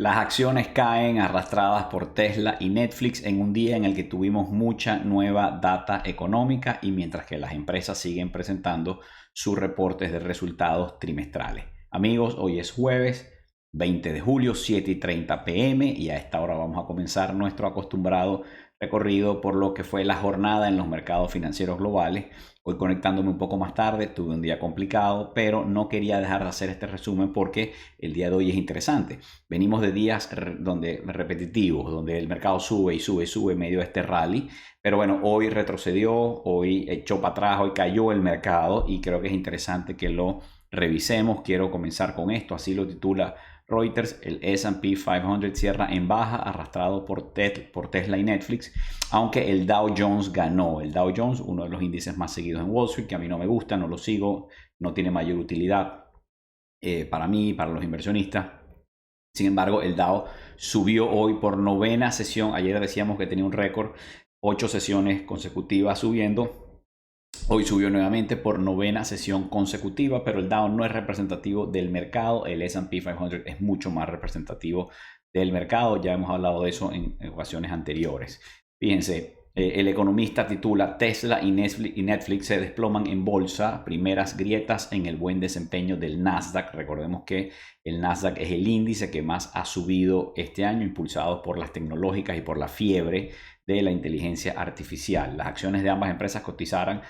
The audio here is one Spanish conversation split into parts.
Las acciones caen arrastradas por Tesla y Netflix en un día en el que tuvimos mucha nueva data económica y mientras que las empresas siguen presentando sus reportes de resultados trimestrales. Amigos, hoy es jueves 20 de julio, 7:30 p.m. y a esta hora vamos a comenzar nuestro acostumbrado recorrido por lo que fue la jornada en los mercados financieros globales. Hoy conectándome un poco más tarde, tuve un día complicado, pero no quería dejar de hacer este resumen porque el día de hoy es interesante. Venimos de días repetitivos, donde el mercado sube y sube y sube en medio de este rally, pero bueno, hoy retrocedió, hoy echó para atrás, hoy cayó el mercado y creo que es interesante que lo revisemos. Quiero comenzar con esto, así lo titula Reuters. El S&P 500 cierra en baja, arrastrado por Tesla y Netflix, aunque el Dow Jones ganó. El Dow Jones, uno de los índices más seguidos en Wall Street, que a mí no me gusta, no lo sigo, no tiene mayor utilidad para mí, para los inversionistas. Sin embargo, el Dow subió hoy por novena sesión. Ayer decíamos que tenía un récord, 8 sesiones consecutivas subiendo. Hoy subió nuevamente por novena sesión consecutiva, pero el Dow no es representativo del mercado. El S&P 500 es mucho más representativo del mercado. Ya hemos hablado de eso en ocasiones anteriores. Fíjense, el economista titula: Tesla y Netflix se desploman en bolsa, primeras grietas en el buen desempeño del Nasdaq. Recordemos que el Nasdaq es el índice que más ha subido este año, impulsado por las tecnológicas y por la fiebre de la inteligencia artificial. Las acciones de ambas empresas cotizaban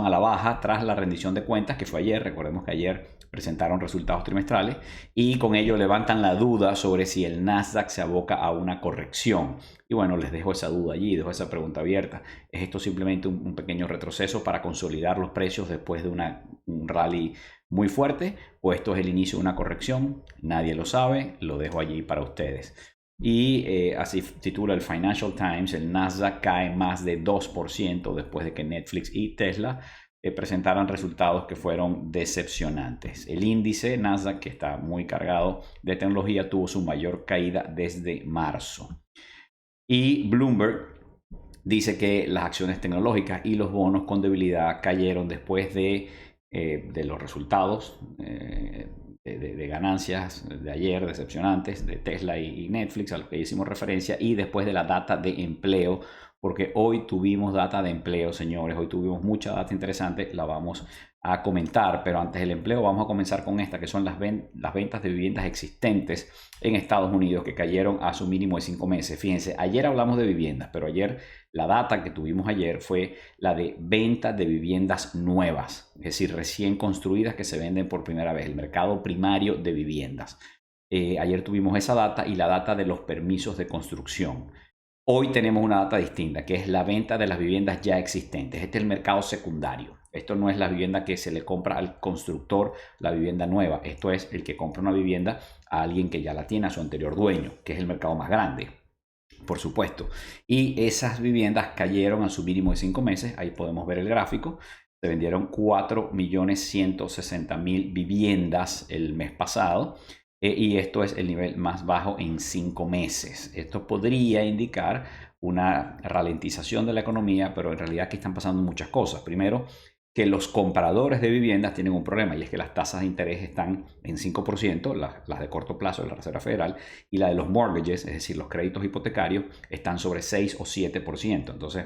a la baja tras la rendición de cuentas que fue ayer. Recordemos que ayer presentaron resultados trimestrales y con ello levantan la duda sobre si el Nasdaq se aboca a una corrección. Y bueno, les dejo esa duda allí, dejo esa pregunta abierta. ¿Es esto simplemente un pequeño retroceso para consolidar los precios después de un rally muy fuerte? ¿O esto es el inicio de una corrección? Nadie lo sabe, lo dejo allí para ustedes. Y así titula el Financial Times: el Nasdaq cae más de 2% después de que Netflix y Tesla presentaran resultados que fueron decepcionantes. El índice Nasdaq, que está muy cargado de tecnología, tuvo su mayor caída desde marzo. Y Bloomberg dice que las acciones tecnológicas y los bonos con debilidad cayeron después de los resultados de ganancias de ayer decepcionantes de Tesla y Netflix, a los que hicimos referencia, y después de la data de empleo, porque hoy tuvimos data de empleo, señores. Hoy tuvimos mucha data interesante, la vamos a comentar, pero antes del empleo vamos a comenzar con esta, que son las ventas de viviendas existentes en Estados Unidos, que cayeron a su mínimo de 5 meses. Fíjense, ayer hablamos de viviendas, pero ayer la data que tuvimos ayer fue la de ventas de viviendas nuevas, es decir, recién construidas que se venden por primera vez, el mercado primario de viviendas. Ayer tuvimos esa data y la data de los permisos de construcción. Hoy tenemos una data distinta, que es la venta de las viviendas ya existentes. Este es el mercado secundario. Esto no es la vivienda que se le compra al constructor, la vivienda nueva. Esto es el que compra una vivienda a alguien que ya la tiene, a su anterior dueño, que es el mercado más grande, por supuesto. Y esas viviendas cayeron a su mínimo de 5 meses. Ahí podemos ver el gráfico. Se vendieron 4.160.000 viviendas el mes pasado. Y esto es el nivel más bajo en 5 meses. Esto podría indicar una ralentización de la economía, pero en realidad aquí están pasando muchas cosas. Primero, que los compradores de viviendas tienen un problema, y es que las tasas de interés están en 5%, las de corto plazo de la Reserva Federal, y la de los mortgages, es decir, los créditos hipotecarios, están sobre 6 o 7%. Entonces,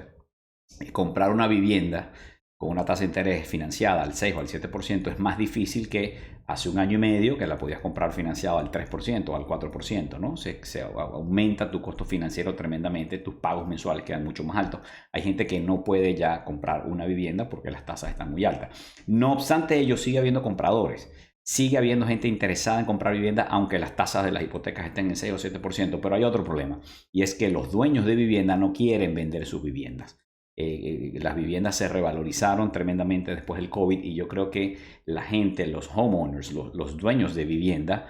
comprar una vivienda con una tasa de interés financiada al 6 o al 7% es más difícil que hace un año y medio, que la podías comprar financiada al 3% o al 4%, ¿no? Se aumenta tu costo financiero tremendamente, tus pagos mensuales quedan mucho más altos. Hay gente que no puede ya comprar una vivienda porque las tasas están muy altas. No obstante ello, sigue habiendo compradores. Sigue habiendo gente interesada en comprar vivienda, aunque las tasas de las hipotecas estén en 6 o 7%, pero hay otro problema, y es que los dueños de vivienda no quieren vender sus viviendas. Las viviendas se revalorizaron tremendamente después del COVID y yo creo que la gente, los homeowners, los dueños de vivienda,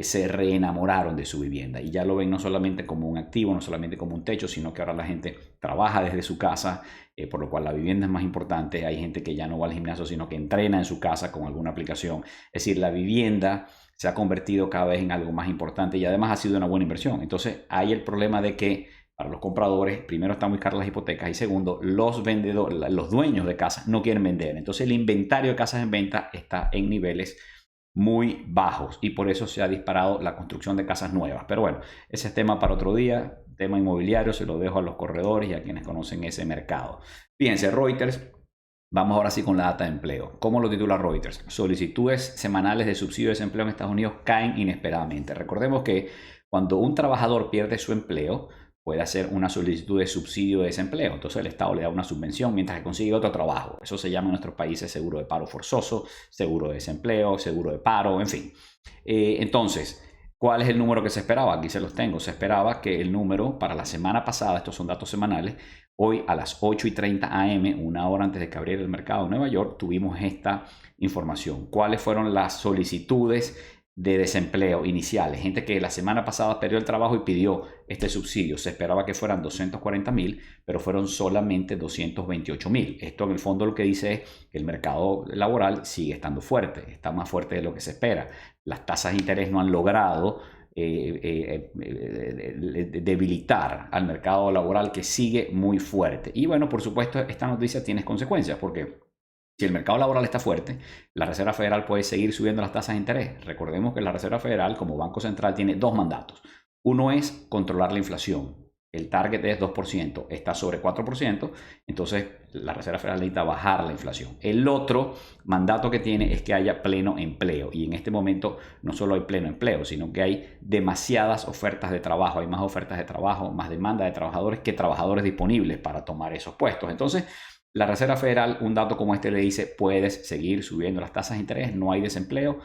se reenamoraron de su vivienda y ya lo ven no solamente como un activo, no solamente como un techo, sino que ahora la gente trabaja desde su casa, por lo cual la vivienda es más importante. Hay gente que ya no va al gimnasio, sino que entrena en su casa con alguna aplicación. Es decir, la vivienda se ha convertido cada vez en algo más importante y además ha sido una buena inversión. Entonces hay el problema de que para los compradores, primero, están muy caras las hipotecas y segundo, los vendedores, los dueños de casas no quieren vender. Entonces el inventario de casas en venta está en niveles muy bajos y por eso se ha disparado la construcción de casas nuevas. Pero bueno, ese es tema para otro día, tema inmobiliario, se lo dejo a los corredores y a quienes conocen ese mercado. Fíjense, Reuters, vamos ahora sí con la data de empleo. ¿Cómo lo titula Reuters? Solicitudes semanales de subsidio de desempleo en Estados Unidos caen inesperadamente. Recordemos que cuando un trabajador pierde su empleo, puede hacer una solicitud de subsidio de desempleo. Entonces el Estado le da una subvención mientras que consigue otro trabajo. Eso se llama en nuestros países seguro de paro forzoso, seguro de desempleo, seguro de paro, en fin. Entonces, ¿cuál es el número que se esperaba? Aquí se los tengo. Se esperaba que el número para la semana pasada, estos son datos semanales, hoy a las 8:30 am, una hora antes de que abriera el mercado de Nueva York, tuvimos esta información. ¿Cuáles fueron las solicitudes de desempleo iniciales? Gente que la semana pasada perdió el trabajo y pidió este subsidio. Se esperaba que fueran 240,000, pero fueron solamente 228,000. Esto en el fondo lo que dice es que el mercado laboral sigue estando fuerte, está más fuerte de lo que se espera. Las tasas de interés no han logrado debilitar al mercado laboral, que sigue muy fuerte. Y bueno, por supuesto, esta noticia tiene consecuencias porque si el mercado laboral está fuerte, la Reserva Federal puede seguir subiendo las tasas de interés. Recordemos que la Reserva Federal, como Banco Central, tiene dos mandatos. Uno es controlar la inflación. El target es 2%, está sobre 4%, entonces la Reserva Federal necesita bajar la inflación. El otro mandato que tiene es que haya pleno empleo, y en este momento no solo hay pleno empleo, sino que hay demasiadas ofertas de trabajo, hay más ofertas de trabajo, más demanda de trabajadores que trabajadores disponibles para tomar esos puestos. Entonces, la Reserva Federal, un dato como este le dice, puedes seguir subiendo las tasas de interés, no hay desempleo,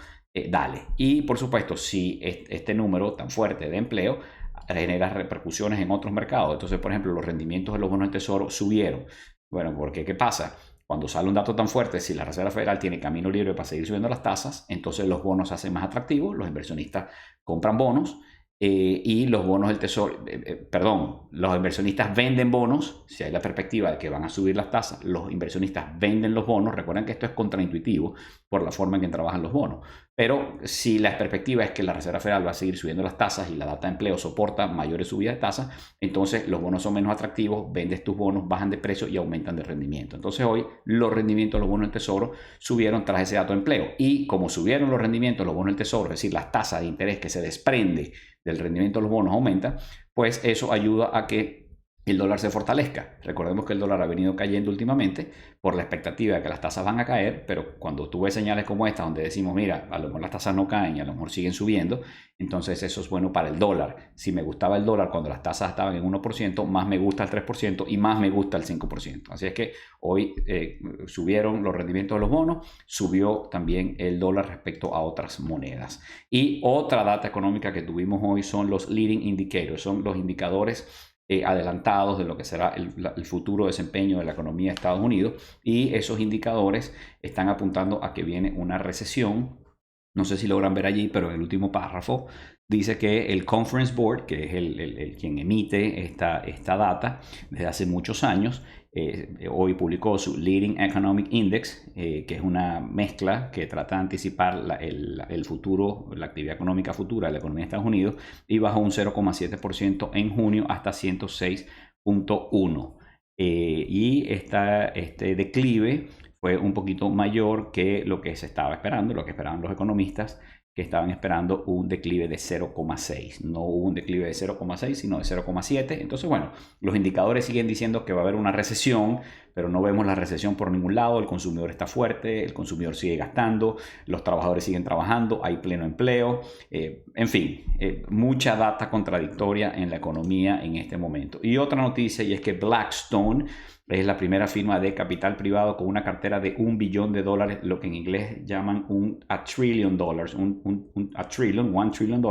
dale. Y por supuesto, si este número tan fuerte de empleo genera repercusiones en otros mercados. Entonces, por ejemplo, los rendimientos de los bonos del tesoro subieron. Bueno, porque ¿qué pasa? Cuando sale un dato tan fuerte, si la Reserva Federal tiene camino libre para seguir subiendo las tasas, entonces los bonos se hacen más atractivos, los inversionistas compran bonos y los bonos del tesoro, los inversionistas venden bonos. Si hay la perspectiva de que van a subir las tasas, los inversionistas venden los bonos. Recuerden que esto es contraintuitivo por la forma en que trabajan los bonos. Pero si la perspectiva es que la Reserva Federal va a seguir subiendo las tasas y la data de empleo soporta mayores subidas de tasas, entonces los bonos son menos atractivos, vendes tus bonos, bajan de precio y aumentan de rendimiento. Entonces hoy los rendimientos de los bonos del tesoro subieron tras ese dato de empleo. Y como subieron los rendimientos de los bonos del tesoro, es decir, las tasas de interés que se desprende del rendimiento de los bonos aumenta, pues eso ayuda a que el dólar se fortalezca. Recordemos que el dólar ha venido cayendo últimamente por la expectativa de que las tasas van a caer, pero cuando tú ves señales como esta donde decimos, mira, a lo mejor las tasas no caen y a lo mejor siguen subiendo, entonces eso es bueno para el dólar. Si me gustaba el dólar cuando las tasas estaban en 1%, más me gusta el 3% y más me gusta el 5%. Así es que hoy subieron los rendimientos de los bonos, subió también el dólar respecto a otras monedas. Y otra data económica que tuvimos hoy son los leading indicators, son los indicadores adelantados de lo que será el futuro desempeño de la economía de Estados Unidos, y esos indicadores están apuntando a que viene una recesión. No sé si logran ver allí, pero en el último párrafo dice que el Conference Board, que es quien emite esta data desde hace muchos años, hoy publicó su Leading Economic Index, que es una mezcla que trata de anticipar el futuro, la actividad económica futura de la economía de Estados Unidos, y bajó un 0,7% en junio hasta 106.1. Y este declive fue un poquito mayor que lo que se estaba esperando, lo que esperaban los economistas, que estaban esperando un declive de 0,6. No hubo un declive de 0,6, sino de 0,7. Entonces, bueno, los indicadores siguen diciendo que va a haber una recesión, pero no vemos la recesión por ningún lado. El consumidor está fuerte, el consumidor sigue gastando, los trabajadores siguen trabajando, hay pleno empleo. En fin, mucha data contradictoria en la economía en este momento. Y otra noticia, y es que Blackstone es la primera firma de capital privado con una cartera de $1 billón, lo que en inglés llaman $1 trillion, $1 trillion,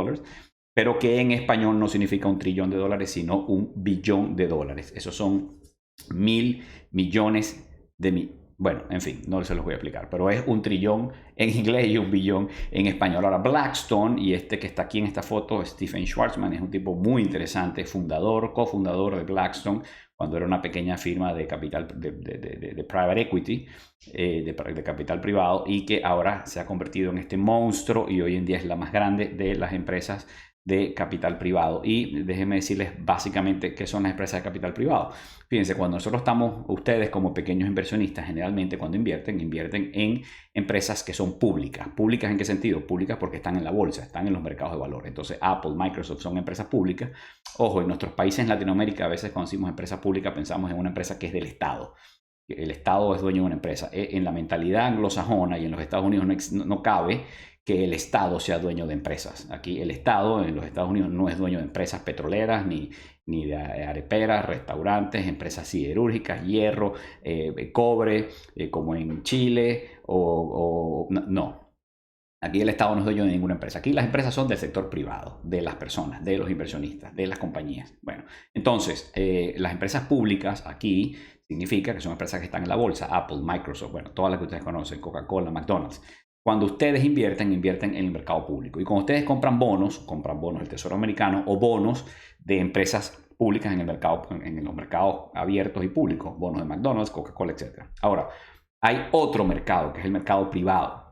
pero que en español no significa $1 trillón, sino $1 billón. Esos son 1.000 millones de bueno, en fin, no se los voy a explicar, pero es $1 trillón en inglés y $1 billón en español. Ahora, Blackstone, y este que está aquí en esta foto, Stephen Schwarzman, es un tipo muy interesante, cofundador de Blackstone, cuando era una pequeña firma de capital de private equity, de capital privado, y que ahora se ha convertido en este monstruo y hoy en día es la más grande de las empresas de capital privado. Y déjenme decirles básicamente qué son las empresas de capital privado. Fíjense, cuando nosotros estamos, ustedes como pequeños inversionistas, generalmente cuando invierten en empresas que son públicas. ¿Públicas en qué sentido? Públicas porque están en la bolsa, están en los mercados de valores. Entonces Apple, Microsoft son empresas públicas. Ojo, en nuestros países en Latinoamérica a veces cuando decimos empresa pública pensamos en una empresa que es del Estado. El Estado es dueño de una empresa. En la mentalidad anglosajona y en los Estados Unidos no cabe que el Estado sea dueño de empresas. Aquí el Estado en los Estados Unidos no es dueño de empresas petroleras, ni de areperas, restaurantes, empresas siderúrgicas, hierro, cobre, como en Chile, no. Aquí el Estado no es dueño de ninguna empresa. Aquí las empresas son del sector privado, de las personas, de los inversionistas, de las compañías. Bueno, entonces, las empresas públicas aquí significa que son empresas que están en la bolsa. Apple, Microsoft, bueno, todas las que ustedes conocen, Coca-Cola, McDonald's. Cuando ustedes invierten en el mercado público. Y cuando ustedes compran bonos del Tesoro Americano o bonos de empresas públicas en los mercados abiertos y públicos, bonos de McDonald's, Coca-Cola, etc. Ahora, hay otro mercado, que es el mercado privado.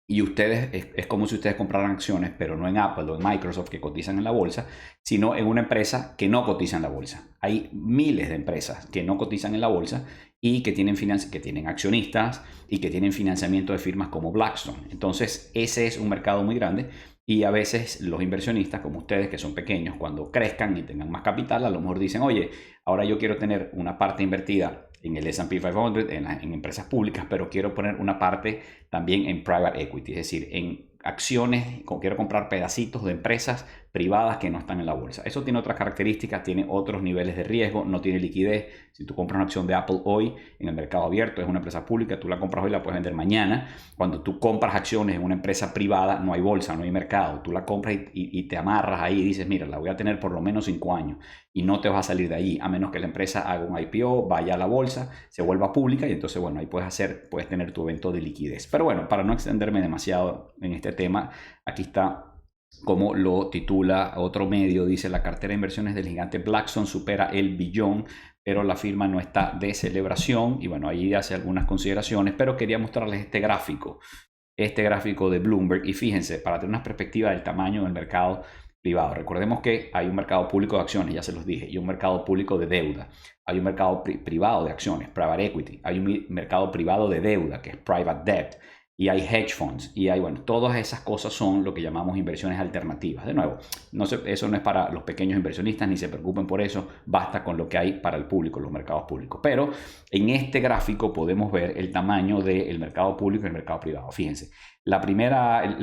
Y ustedes, es como si ustedes compraran acciones, pero no en Apple o en Microsoft que cotizan en la bolsa, sino en una empresa que no cotiza en la bolsa. Hay miles de empresas que no cotizan en la bolsa y que tienen accionistas y que tienen financiamiento de firmas como Blackstone. Entonces, ese es un mercado muy grande y a veces los inversionistas como ustedes, que son pequeños, cuando crezcan y tengan más capital, a lo mejor dicen, oye, ahora yo quiero tener una parte invertida en el S&P 500, en empresas públicas, pero quiero poner una parte también en private equity, es decir, en acciones, quiero comprar pedacitos de empresas privadas que no están en la bolsa. Eso tiene otras características, tiene otros niveles de riesgo, no tiene liquidez. Si tú compras una acción de Apple hoy en el mercado abierto, es una empresa pública, tú la compras hoy, la puedes vender mañana. Cuando tú compras acciones en una empresa privada, no hay bolsa, no hay mercado. Tú la compras y te amarras ahí y dices, mira, la voy a tener por lo menos 5 años y no te vas a salir de allí, a menos que la empresa haga un IPO, vaya a la bolsa, se vuelva pública y entonces, bueno, ahí puedes tener tu evento de liquidez. Pero bueno, para no extenderme demasiado en este tema, aquí está como lo titula otro medio, dice: la cartera de inversiones del gigante Blackstone supera el billón, pero la firma no está de celebración. Y bueno, ahí hace algunas consideraciones, pero quería mostrarles este gráfico de Bloomberg. Y fíjense, para tener una perspectiva del tamaño del mercado privado. Recordemos que hay un mercado público de acciones, ya se los dije, y un mercado público de deuda. Hay un mercado privado de acciones, private equity. Hay un mercado privado de deuda, que es private debt. Y hay hedge funds, y hay, bueno, todas esas cosas son lo que llamamos inversiones alternativas. De nuevo, eso no es para los pequeños inversionistas, ni se preocupen por eso, basta con lo que hay para el público, los mercados públicos. Pero en este gráfico podemos ver el tamaño del mercado público y el mercado privado. Fíjense, la primera,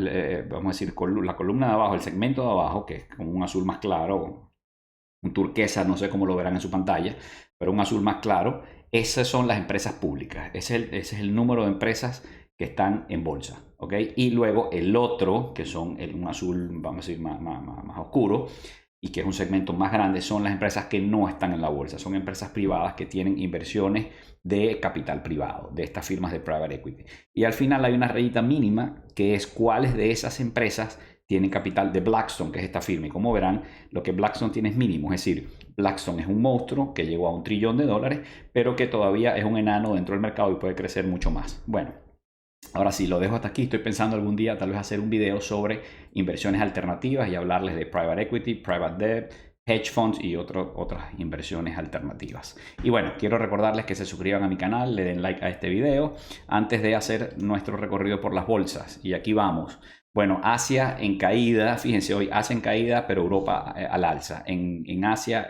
vamos a decir, la columna de abajo, el segmento de abajo, que es como un azul más claro, un turquesa, no sé cómo lo verán en su pantalla, pero un azul más claro, esas son las empresas públicas. Ese es el número de empresas que están en bolsa, ¿ok? Y luego el otro, que son un azul, vamos a decir, más oscuro, y que es un segmento más grande, son las empresas que no están en la bolsa. Son empresas privadas que tienen inversiones de capital privado, de estas firmas de private equity. Y al final hay una rayita mínima, que es cuáles de esas empresas tienen capital de Blackstone, que es esta firma. Y como verán, lo que Blackstone tiene es mínimo, es decir, Blackstone es un monstruo que llegó a $1 trillón, pero que todavía es un enano dentro del mercado y puede crecer mucho más. Bueno, ahora sí, lo dejo hasta aquí. Estoy pensando algún día tal vez hacer un video sobre inversiones alternativas y hablarles de private equity, private debt, hedge funds y otras inversiones alternativas. Y bueno, quiero recordarles que se suscriban a mi canal, le den like a este video antes de hacer nuestro recorrido por las bolsas. Y aquí vamos. Bueno, Asia en caída, fíjense hoy, Asia en caída, pero Europa al alza. En Asia,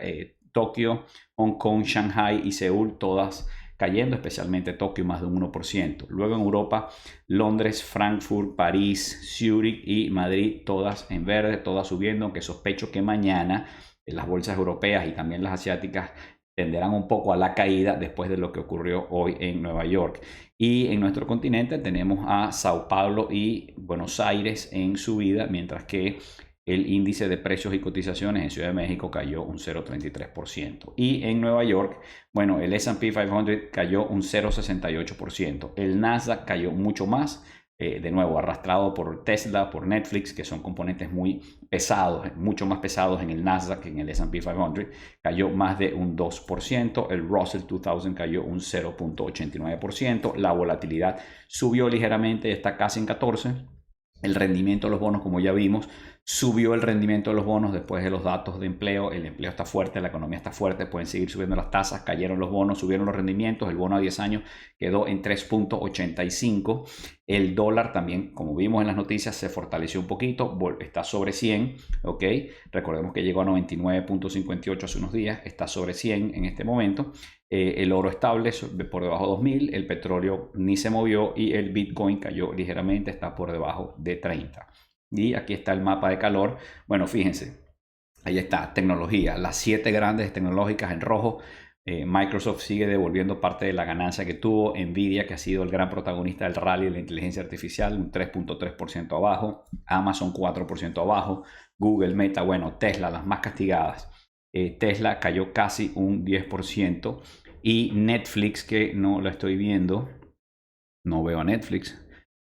Tokio, Hong Kong, Shanghai y Seúl, todas cayendo, especialmente Tokio más de un 1%. Luego en Europa, Londres, Frankfurt, París, Zúrich y Madrid, todas en verde, todas subiendo, aunque sospecho que mañana las bolsas europeas y también las asiáticas tenderán un poco a la caída después de lo que ocurrió hoy en Nueva York. Y en nuestro continente tenemos a Sao Paulo y Buenos Aires en subida, mientras que el índice de precios y cotizaciones en Ciudad de México cayó un 0,33%. Y en Nueva York, bueno, el S&P 500 cayó un 0,68%. El Nasdaq cayó mucho más, de nuevo arrastrado por Tesla, por Netflix, que son componentes muy pesados, mucho más pesados en el Nasdaq que en el S&P 500. Cayó más de un 2%. El Russell 2000 cayó un 0,89%. La volatilidad subió ligeramente, está casi en 14%. El rendimiento de los bonos, como ya vimos, Subió el rendimiento de los bonos después de los datos de empleo. El empleo está fuerte, la economía está fuerte, pueden seguir subiendo las tasas. Cayeron los bonos, subieron los rendimientos. El bono a 10 años quedó en 3.85. El dólar también, como vimos en las noticias, se fortaleció un poquito, está sobre 100, ¿ok? Recordemos que llegó a 99.58 hace unos días, está sobre 100 en este momento. El oro estable por debajo de 2000, el petróleo ni se movió y el Bitcoin cayó ligeramente, está por debajo de 30. Y aquí está el mapa de calor. Bueno, fíjense, ahí está, tecnología, las 7 grandes tecnológicas en rojo. Microsoft sigue devolviendo parte de la ganancia que tuvo. Nvidia, que ha sido el gran protagonista del rally de la inteligencia artificial, un 3.3% abajo. Amazon 4% abajo. Google, Meta, bueno, Tesla, las más castigadas. Tesla cayó casi un 10%. Y Netflix, que no la estoy viendo, no veo a Netflix.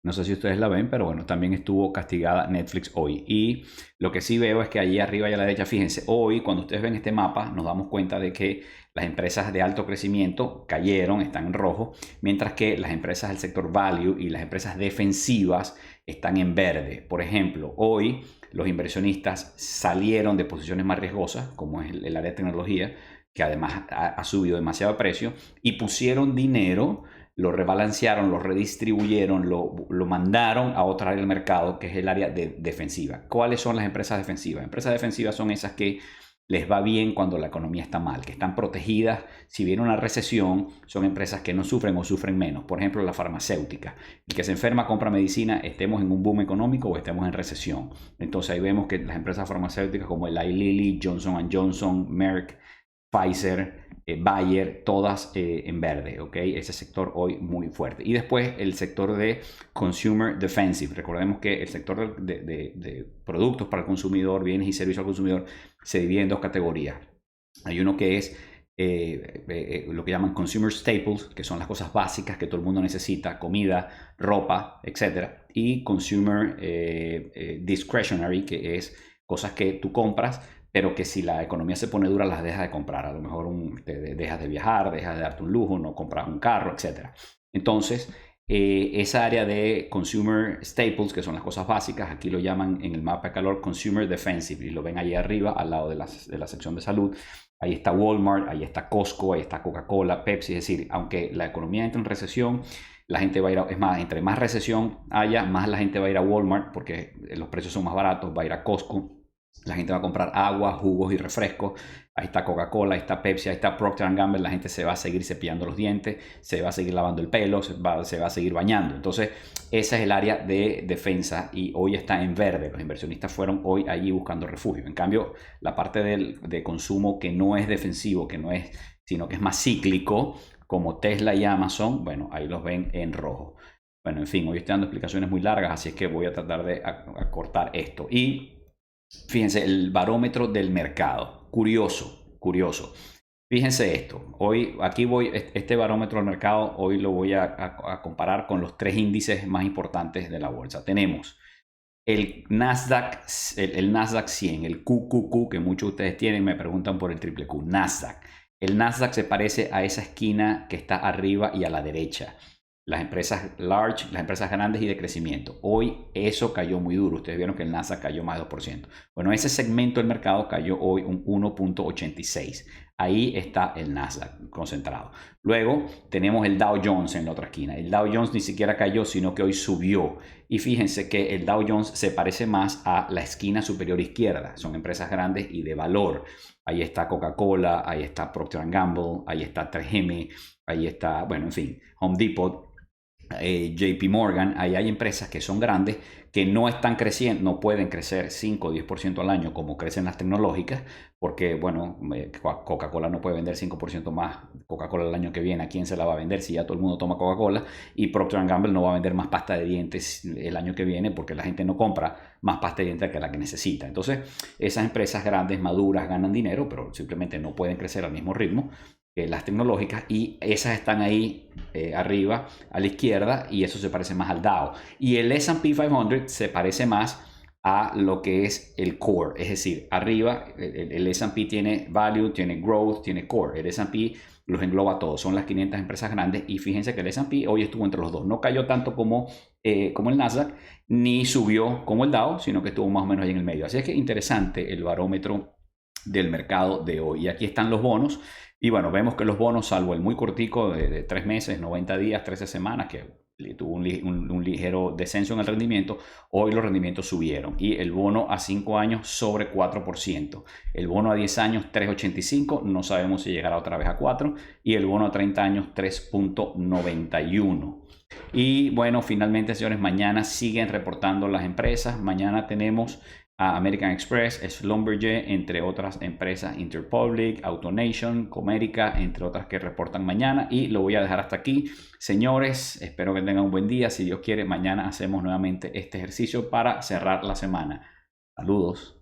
No sé si ustedes la ven, pero bueno, también estuvo castigada Netflix hoy. Y lo que sí veo es que allí arriba y a la derecha, fíjense, hoy cuando ustedes ven este mapa, nos damos cuenta de que las empresas de alto crecimiento cayeron, están en rojo, mientras que las empresas del sector value y las empresas defensivas están en verde. Por ejemplo, hoy los inversionistas salieron de posiciones más riesgosas, como es el área de tecnología, que además ha subido demasiado de precio, y pusieron dinero, lo rebalancearon, lo redistribuyeron, lo mandaron a otra área del mercado, que es el área de defensiva. ¿Cuáles son las empresas defensivas? Empresas defensivas son esas que les va bien cuando la economía está mal, que están protegidas. Si viene una recesión, son empresas que no sufren o sufren menos. Por ejemplo, la farmacéutica. El que se enferma compra medicina, estemos en un boom económico o estemos en recesión. Entonces ahí vemos que las empresas farmacéuticas como Eli Lilly, Johnson & Johnson, Merck, Pfizer, Bayer, todas en verde, ¿ok? Ese sector hoy muy fuerte. Y después el sector de Consumer Defensive. Recordemos que el sector de productos para el consumidor, bienes y servicios al consumidor, se divide en 2 categorías. Hay uno que es lo que llaman Consumer Staples, que son las cosas básicas que todo el mundo necesita, comida, ropa, etc. Y Consumer Discretionary, que es cosas que tú compras, pero que si la economía se pone dura las dejas de comprar. A lo mejor dejas de viajar, dejas de darte un lujo, no compras un carro, etc. Entonces, esa área de Consumer Staples, que son las cosas básicas, aquí lo llaman en el mapa de calor Consumer Defensive, y lo ven ahí arriba al lado de la sección de salud. Ahí está Walmart, ahí está Costco, ahí está Coca-Cola, Pepsi. Es decir, aunque la economía entre en recesión, la gente va a ir es más, entre más recesión haya, más la gente va a ir a Walmart porque los precios son más baratos, va a ir a Costco. La gente va a comprar agua, jugos y refrescos. Ahí está Coca-Cola, ahí está Pepsi, ahí está Procter & Gamble. La gente se va a seguir cepillando los dientes, se va a seguir lavando el pelo, se va a seguir bañando. Entonces, esa es el área de defensa y hoy está en verde. Los inversionistas fueron hoy allí buscando refugio. En cambio, la parte de consumo que no es defensivo, que no es, sino que es más cíclico, como Tesla y Amazon, bueno, ahí los ven en rojo. Bueno, en fin, hoy estoy dando explicaciones muy largas, así es que voy a tratar de acortar esto. Y fíjense, el barómetro del mercado. Curioso, curioso. Fíjense esto. Hoy, aquí voy, este barómetro del mercado, hoy lo voy a comparar con los 3 índices más importantes de la bolsa. Tenemos el Nasdaq, el Nasdaq 100, el QQQ, que muchos de ustedes tienen, me preguntan por el triple Q, Nasdaq. El Nasdaq se parece a esa esquina que está arriba y a la derecha. Las empresas large, las empresas grandes y de crecimiento. Hoy eso cayó muy duro. Ustedes vieron que el Nasdaq cayó más de 2%. Bueno, ese segmento del mercado cayó hoy un 1.86. Ahí está el Nasdaq concentrado. Luego tenemos el Dow Jones en la otra esquina. El Dow Jones ni siquiera cayó, sino que hoy subió. Y fíjense que el Dow Jones se parece más a la esquina superior izquierda. Son empresas grandes y de valor. Ahí está Coca-Cola, ahí está Procter & Gamble, ahí está 3M, ahí está, bueno, en fin, Home Depot. JP Morgan. Ahí hay empresas que son grandes, que no están creciendo, no pueden crecer 5 o 10% al año como crecen las tecnológicas, porque bueno, Coca-Cola no puede vender 5% más Coca-Cola el año que viene. ¿A quién se la va a vender si ya todo el mundo toma Coca-Cola? Y Procter & Gamble no va a vender más pasta de dientes el año que viene porque la gente no compra más pasta de dientes que la que necesita. Entonces, esas empresas grandes, maduras, ganan dinero, pero simplemente no pueden crecer al mismo ritmo que las tecnológicas, y esas están ahí arriba a la izquierda, y eso se parece más al Dow. Y el S&P 500 se parece más a lo que es el core. Es decir, arriba el S&P tiene value, tiene growth, tiene core. El S&P los engloba todos, son las 500 empresas grandes y fíjense que el S&P hoy estuvo entre los dos. No cayó tanto como el Nasdaq, ni subió como el Dow, sino que estuvo más o menos ahí en el medio. Así es que interesante el barómetro del mercado de hoy. Y aquí están los bonos. Y bueno, vemos que los bonos, salvo el muy cortico de 3 meses, 90 días, 13 semanas, que tuvo un ligero descenso en el rendimiento, hoy los rendimientos subieron. Y el bono a 5 años sobre 4%. El bono a 10 años 3,85, no sabemos si llegará otra vez a 4. Y el bono a 30 años 3,91. Y bueno, finalmente, señores, mañana siguen reportando las empresas. Mañana tenemos a American Express, Schlumberger, entre otras empresas, Interpublic, AutoNation, Comerica, entre otras que reportan mañana. Y lo voy a dejar hasta aquí. Señores, espero que tengan un buen día. Si Dios quiere, mañana hacemos nuevamente este ejercicio para cerrar la semana. Saludos.